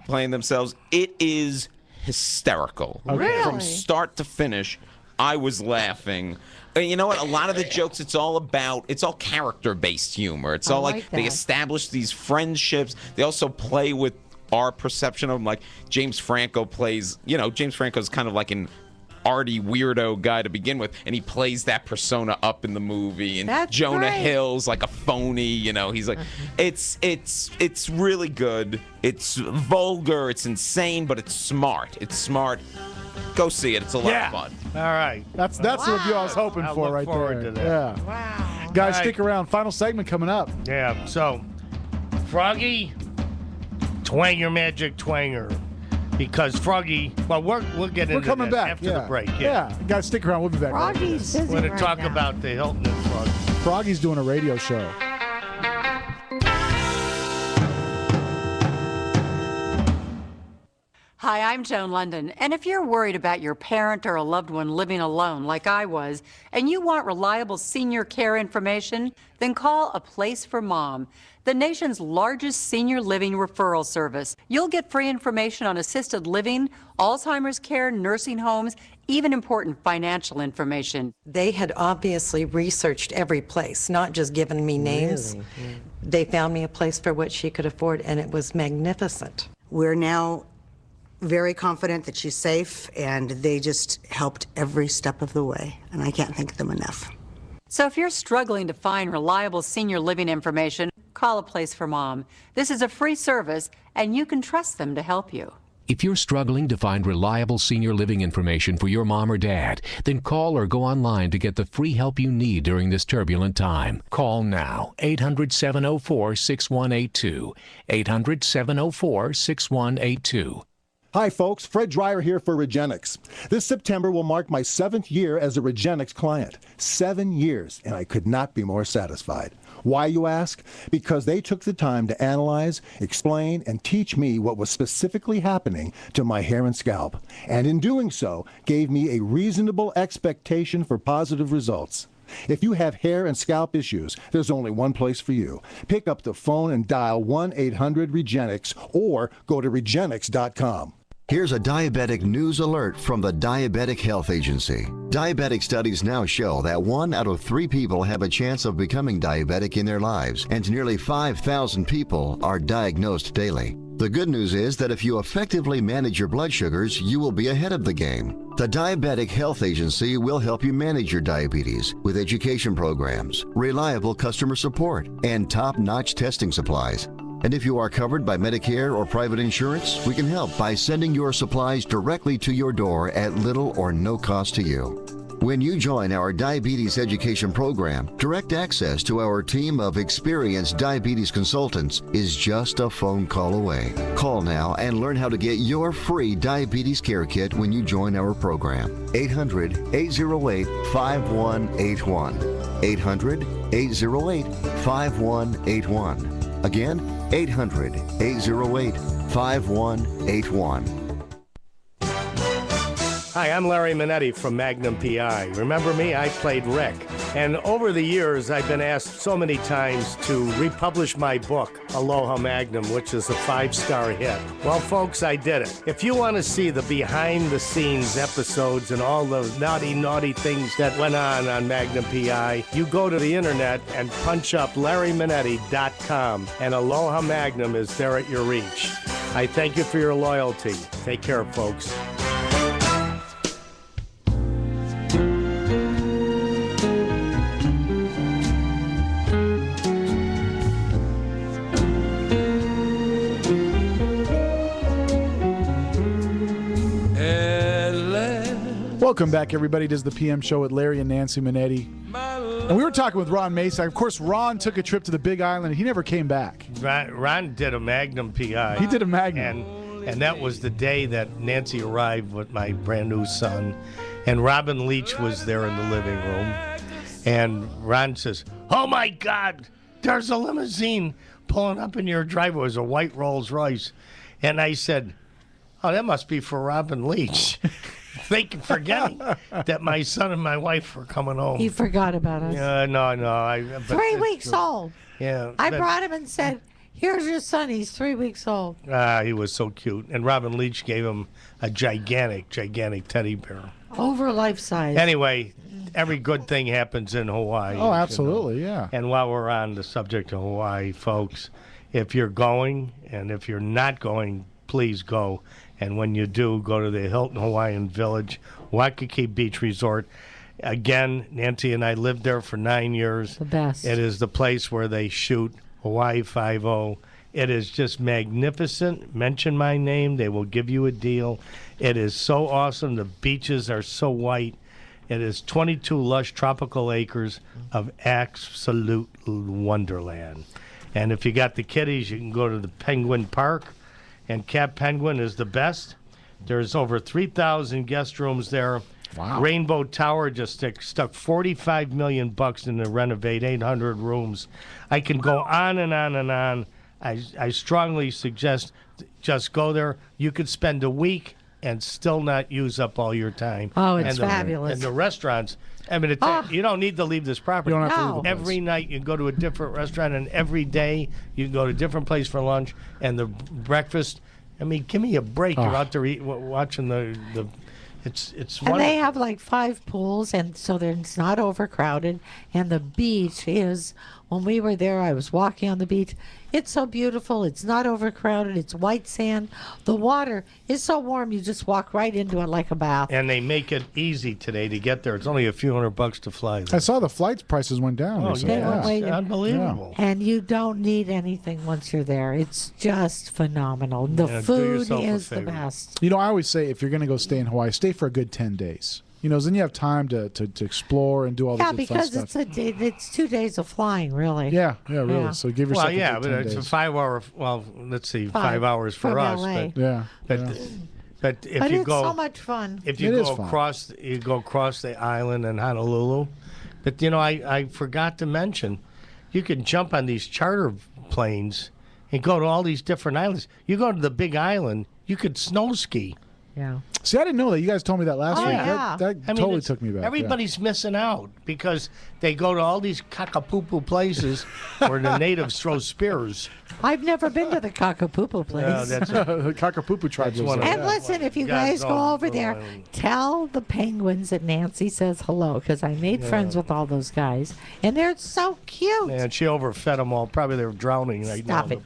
playing themselves. It is hysterical. Really? From start to finish, I was laughing. And you know what? A lot of the jokes, it's all character-based humor. It's all like they that. establish these friendships. They also play with our perception of him. Like James Franco plays, James Franco's kind of like an arty weirdo guy to begin with, and he plays that persona up in the movie. And That's Jonah great. Hill's like a phony, he's like, it's really good. It's vulgar, it's insane, but it's smart. It's smart. Go see it. It's a lot of fun. All right. That's the review I was hoping I for look right forward there. to that. Yeah. Wow. Guys, All right. stick around. Final segment coming up. Yeah, so, Froggy, twang your magic twanger. Because Froggy, well, we'll get into We're coming that back after the break. Yeah. Guys, stick around. We'll be back. Froggy's busy We're going right to talk now. about the Hilton and Froggy. Froggy's doing a radio show. Hi, I'm Joan London, and if you're worried about your parent or a loved one living alone like I was, and you want reliable senior care information, then call A Place for Mom, the nation's largest senior living referral service. You'll get free information on assisted living, Alzheimer's care, nursing homes, even important financial information. They had obviously researched every place, not just given me names. Really? They found me a place for what she could afford, and it was magnificent. We're now very confident that she's safe, and they just helped every step of the way, and I can't thank them enough. So if you're struggling to find reliable senior living information, call A Place for Mom. This is a free service, and you can trust them to help you. If you're struggling to find reliable senior living information for your mom or dad, then call or go online to get the free help you need during this turbulent time. Call now, 800-704-6182, 800-704-6182. Hi, folks. Fred Dreyer here for Regenix. This September will mark my 7th year as a Regenix client. 7 years, and I could not be more satisfied. Why, you ask? Because they took the time to analyze, explain, and teach me what was specifically happening to my hair and scalp, and in doing so, gave me a reasonable expectation for positive results. If you have hair and scalp issues, there's only one place for you. Pick up the phone and dial 1-800-REGENIX or go to regenix.com. Here's a diabetic news alert from the Diabetic Health Agency. Diabetic studies now show that 1 out of 3 people have a chance of becoming diabetic in their lives, and nearly 5,000 people are diagnosed daily. The good news is that if you effectively manage your blood sugars, you will be ahead of the game. The Diabetic Health Agency will help you manage your diabetes with education programs, reliable customer support, and top-notch testing supplies. And if you are covered by Medicare or private insurance, we can help by sending your supplies directly to your door at little or no cost to you. When you join our diabetes education program, direct access to our team of experienced diabetes consultants is just a phone call away. Call now and learn how to get your free diabetes care kit when you join our program. 800-808-5181. 800-808-5181. Again, 800-808-5181. Hi, I'm Larry Mannetti from Magnum PI. Remember me? I played Rick. And over the years, I've been asked so many times to republish my book, Aloha Magnum, which is a 5-star hit. Well, folks, I did it. If you want to see the behind-the-scenes episodes and all the naughty things that went on Magnum PI, you go to the internet and punch up LarryManetti.com, and Aloha Magnum is there at your reach. I thank you for your loyalty. Take care, folks. Welcome back, everybody. It is the PM Show with Larry and Nancy Mannetti. And we were talking with Ron Mason. Of course, Ron took a trip to the Big Island, and he never came back. Ron did a Magnum PI. He did a Magnum. And that was the day that Nancy arrived with my brand new son. And Robin Leach was there in the living room. And Ron says, "Oh, my God, there's a limousine pulling up in your driveway." It was a white Rolls Royce. And I said, "Oh, that must be for Robin Leach." Forgetting that my son and my wife were coming home. He forgot about us. No. 3 weeks old. Yeah. I brought him and said, "Here's your son. He's 3 weeks old." He was so cute. And Robin Leach gave him a gigantic teddy bear. Over life size. Anyway, every good thing happens in Hawaii. Oh, absolutely, yeah. And while we're on the subject of Hawaii, folks, if you're going, and if you're not going, please go. And when you do, go to the Hilton Hawaiian Village, Waikiki Beach Resort. Again, Nancy and I lived there for 9 years. The best. It is the place where they shoot Hawaii Five-0. It is just magnificent. Mention my name. They will give you a deal. It is so awesome. The beaches are so white. It is 22 lush tropical acres of absolute wonderland. And if you got the kiddies, you can go to the Penguin Park. And Cap Penguin is the best. There's over 3,000 guest rooms there. Wow. Rainbow Tower just stuck $45 million in to renovate 800 rooms. I can go on and on and on. I strongly suggest just go there. You could spend a week and still not use up all your time. Oh, it's fabulous. And the restaurants, I mean, you don't need to leave this property. You don't have to leave the place. Every night you go to a different restaurant, and every day you can go to a different place for lunch. And the breakfast, I mean, give me a break. You're out there watching the it's And wonderful. they have like 5 pools, and so it's not overcrowded. And the beach is, when we were there, I was walking on the beach. It's so beautiful. It's not overcrowded. It's white sand. The water is so warm, you just walk right into it like a bath. And they make it easy today to get there. It's only a few $100 to fly there. I saw the flight prices went down. Oh, recently. yeah. Wait, Unbelievable. And you don't need anything once you're there. It's just phenomenal. The Yeah, do food yourself a is the favor. best. You know, I always say if you're going to go stay in Hawaii, stay for a good 10 days. You know, then you have time to explore and do all Yeah, this fun because stuff. it's 2 days of flying, really. Yeah, really. Yeah. So give yourself Well, yeah, a but good 10 it's days. a 5-hour. Well, let's see, 5 5 hours for from us. LA. But Yeah, but yeah. but if But you it's go, so much fun. if It you is go fun. across, you go across the island in Honolulu. But you know, I forgot to mention, you can jump on these charter planes and go to all these different islands. You go to the Big Island, you could snow ski. Yeah. See, I didn't know that. You guys told me that last Oh, week. yeah. That I mean, totally it's- took me back. yeah. Everybody's missing out because they go to all these cockapoo places where the natives throw spears. I've never been to the Cockapoopo place. Yeah, that's the Cockapoo tribe That's lives one there. of And listen, if you guys guys go don't over go there, on. tell the penguins that Nancy says hello, because I made friends with all those guys, and they're so cute. And she overfed them all. Probably they were drowning right Stop now. it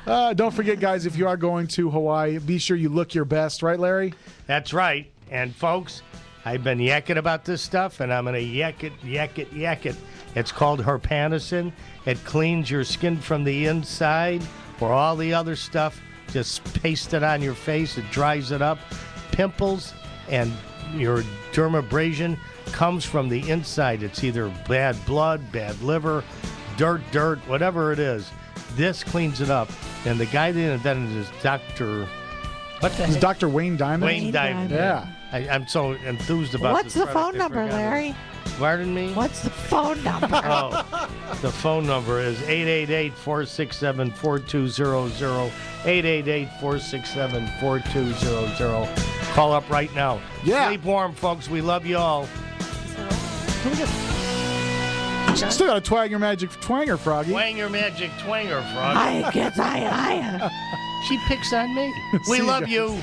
now. Don't forget, guys, if you are going to Hawaii, be sure you look your best, right, Larry? That's right. And folks, I've been yakking about this stuff, and I'm going to yak it. It's called Herpanicin. It cleans your skin from the inside. For all the other stuff, just paste it on your face. It dries it up. Pimples and your dermabrasion comes from the inside. It's either bad blood, bad liver, dirt, whatever it is. This cleans it up. And the guy that invented it is Dr. What the Is heck? Dr. Wayne Diamond? Wayne Diamond. Yeah. I'm so enthused about What's this the phone product, I number, forgot it. Larry? Pardon me? What's the phone number? Oh, the phone number is 888-467-4200, 888-467-4200. Call up right now. Yeah. Sleep warm, folks. We love you all. Still got to twang your magic twanger, Froggy. Twang your magic twanger, Frog. I guess I. She picks on me. See We you love guys. you.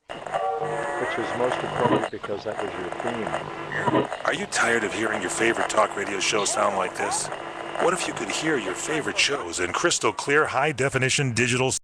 Which was most appropriate because that was your theme. Are you tired of hearing your favorite talk radio show sound like this? What if you could hear your favorite shows in crystal clear, high definition digital